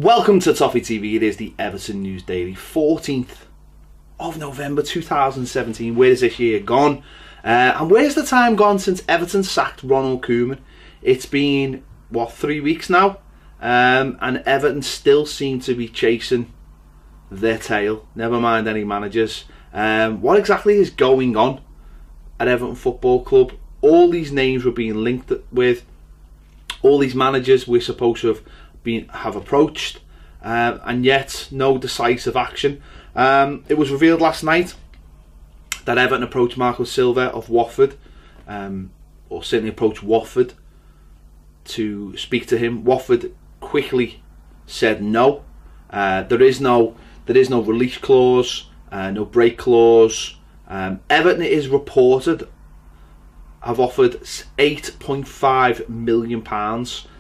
Welcome to Toffee TV. It is the Everton News Daily, 14th of November 2017. Where's this year gone? And where's the time gone since Everton sacked Ronald Koeman? It's been, what, 3 weeks now? And Everton still seem to be chasing their tail. Never mind any managers. What exactly is going on at Everton Football Club? All these names were being linked with. All these managers we're supposed to have approached, and yet no decisive action. It was revealed last night that Everton approached Silva of Watford, or certainly approached Watford to speak to him. Watford quickly said no. There is no release clause, no break clause. Everton is reported have offered £8.5 million.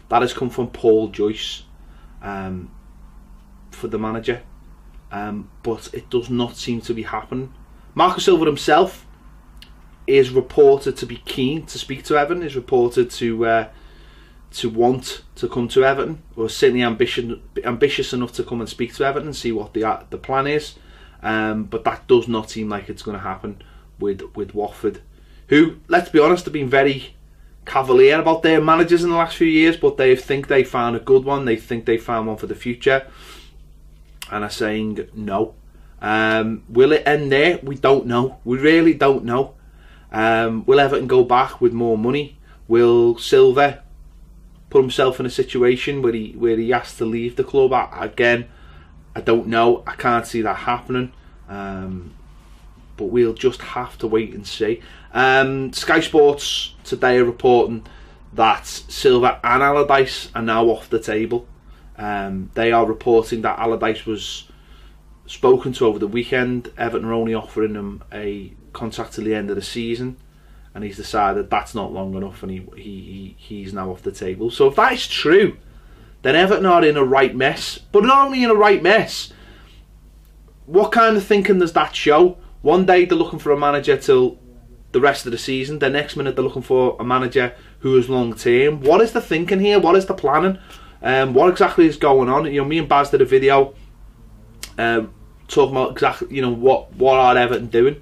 That has come from Paul Joyce for the manager, but it does not seem to be happening. Silva himself is reported to be keen to speak to Everton. Is reported to want to come to Everton, or certainly ambitious enough to come and speak to Everton and see what the plan is. But that does not seem like it's going to happen with Watford, who, let's be honest, have been very cavalier about their managers in the last few years, but they think they found a good one. They think they found one for the future, and are saying no. Will it end there? We don't know. We really don't know. Will Everton go back with more money? Will Silva put himself in a situation where he has to leave the club? Again, I don't know. I can't see that happening. But we'll just have to wait and see. Sky Sports today are reporting that Silva and Allardyce are now off the table. They are reporting that Allardyce was spoken to over the weekend. Everton are only offering him a contract till the end of the season, and he's decided that's not long enough, and he's now off the table. So if that is true, then Everton are in a right mess. But not only in a right mess, what kind of thinking does that show? One day they're looking for a manager till the rest of the season. The next minute they're looking for a manager who is long term. What is the thinking here? What is the planning? What exactly is going on? You know, me and Baz did a video talking about exactly, what are Everton doing?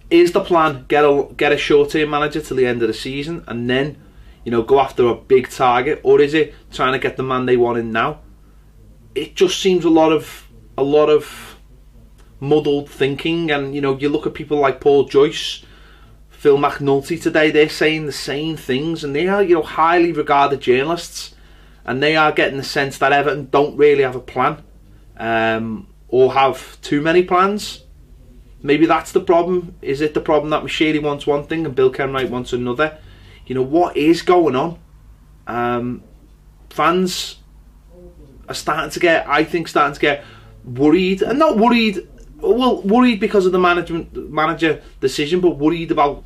Is the plan get a short term manager till the end of the season and then go after a big target, or is it trying to get the man they want in now? It just seems a lot of muddled thinking. And you look at people like Paul Joyce, Phil McNulty today, they're saying the same things, and they are highly regarded journalists, and they are getting the sense that Everton don't really have a plan, or have too many plans. Maybe that's the problem. Is it the problem that Mashiri wants one thing and Bill Kenwright wants another? What is going on? Fans are starting to get worried, and not worried. Well, worried because of the manager decision, but worried about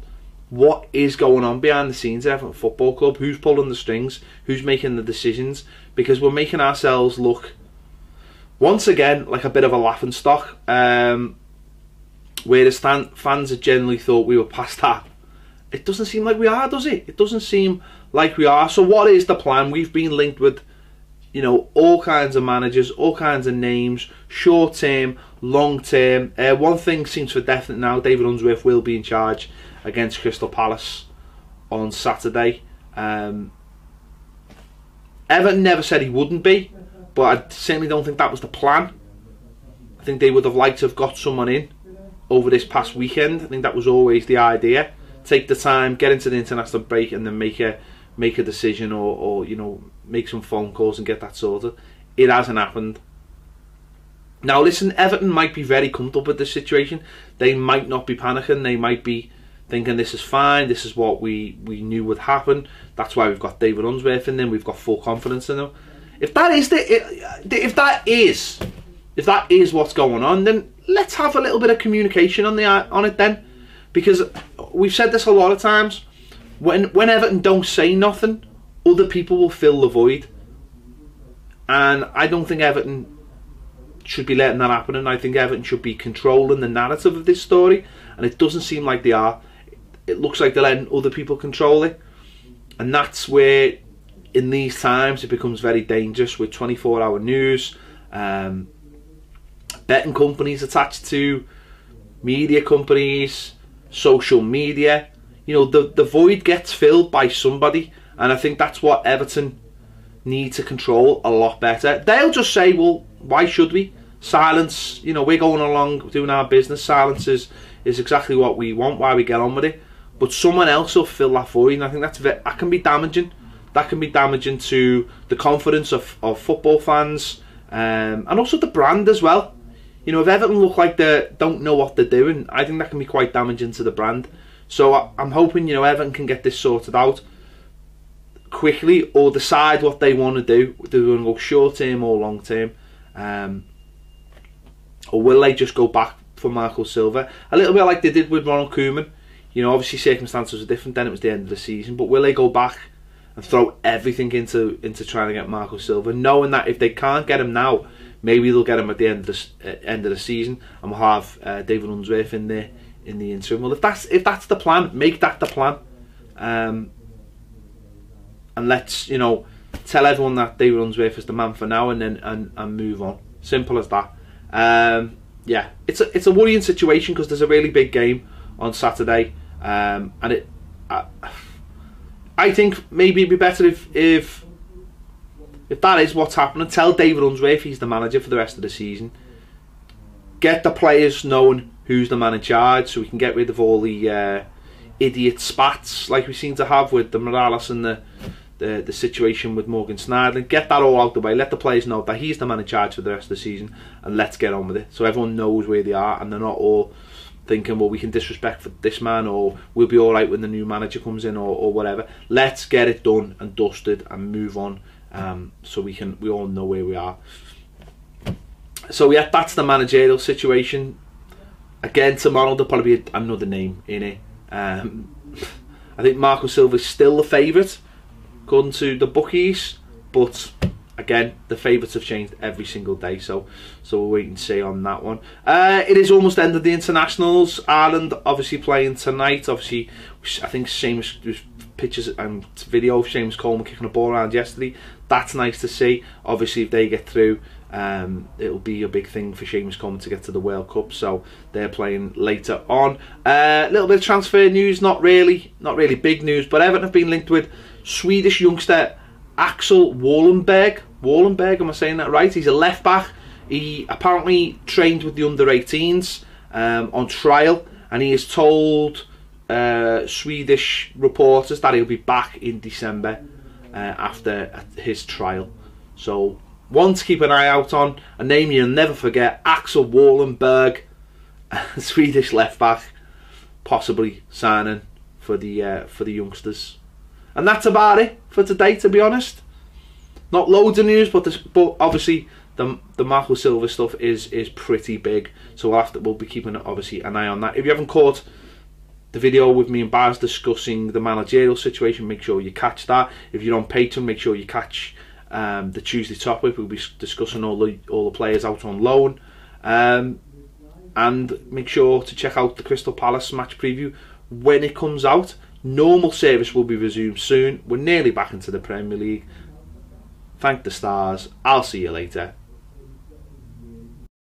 what is going on behind the scenes at Everton Football Club. Who's pulling the strings? Who's making the decisions? Because we're making ourselves look, once again, like a bit of a laughingstock. Whereas fans had generally thought we were past that. It doesn't seem like we are, does it? It doesn't seem like we are. So what is the plan? We've been linked with all kinds of managers, all kinds of names, short term, long term. One thing seems for definite now: David Unsworth will be in charge against Crystal Palace on Saturday. Everton never said he wouldn't be, but I certainly don't think that was the plan. I think they would have liked to have got someone in over this past weekend. I think that was always the idea. Take the time, get into the international break, and then make a decision, or make some phone calls and get that sorted. It hasn't happened. Now listen, Everton might be very comfortable with this situation. They might not be panicking. They might be thinking this is fine. This is what we knew would happen. That's why we've got David Unsworth in them. We've got full confidence in them. If that is what's going on, then let's have a little bit of communication on it then, because we've said this a lot of times. When Everton don't say nothing, other people will fill the void, and I don't think Everton should be letting that happen. And I think Everton should be controlling the narrative of this story, and it doesn't seem like they are. It looks like they're letting other people control it, and that's where in these times it becomes very dangerous with 24-hour news, betting companies attached to media companies, social media. You know, the void gets filled by somebody, and I think that's what Everton need to control a lot better. They'll just say, well, why should we? Silence, you know, we're going along doing our business. Silence is exactly what we want, why we get on with it. But someone else will fill that void, and I think that can be damaging. That can be damaging to the confidence of football fans, and also the brand as well. You know, if Everton look like they don't know what they're doing, I think that can be quite damaging to the brand. So I'm hoping, you know, Everton can get this sorted out quickly, or decide what they want to do. They're going to go short term or long term, or will they just go back for Marco Silva, a little bit like they did with Ronald Koeman? You know, obviously circumstances were different then, it was the end of the season, but will they go back and throw everything into trying to get Marco Silva, knowing that if they can't get him now, maybe they'll get him at the end of the season, and we'll have David Unsworth in there in the interim. Well, if that's the plan, make that the plan, and let's, you know, tell everyone that David Unsworth is the man for now, and then and move on. Simple as that. Yeah, it's a worrying situation because there's a really big game on Saturday, and I think maybe it'd be better if that is what's happening, tell David Unsworth he's the manager for the rest of the season. Get the players knowing who's the man in charge, so we can get rid of all the idiot spats like we seem to have with the Morales and the situation with Morgan Schneiderlin. Get that all out the way. Let the players know that he's the man in charge for the rest of the season, and let's get on with it. So everyone knows where they are, and they're not all thinking, well, we can disrespect for this man, or we'll be all right when the new manager comes in, or whatever. Let's get it done and dusted and move on, so we all know where we are. So yeah, that's the managerial situation. Again, tomorrow there'll probably be another name in it. I think Marco Silva is still the favourite according to the bookies, but again, the favourites have changed every single day, so we'll wait and see on that one. It is almost the end of the internationals. Ireland obviously playing tonight. Obviously, I think Seamus, there's pictures and video of Seamus Coleman kicking a ball around yesterday. That's nice to see. Obviously, if they get through, it'll be a big thing for Seamus Coleman to get to the World Cup, so they're playing later on. A little bit of transfer news, not really big news, but Everton have been linked with Swedish youngster Axel Wallenberg. Wallenberg, am I saying that right? He's a left back. He apparently trained with the under-18s on trial, and he has told Swedish reporters that he'll be back in December after his trial. So one to keep an eye out on, a name you'll never forget, Axel Wallenberg, Swedish left back, possibly signing for the youngsters. And that's about it for today, to be honest. Not loads of news, but obviously the Marco Silva stuff is pretty big, so we'll be keeping obviously an eye on that. If you haven't caught the video with me and Baz discussing the managerial situation, make sure you catch that. If you're on Patreon, make sure you catch the Tuesday topic. We'll be discussing all the players out on loan, and make sure to check out the Crystal Palace match preview when it comes out. Normal service will be resumed soon. We're nearly back into the Premier League. Thank the stars. I'll see you later.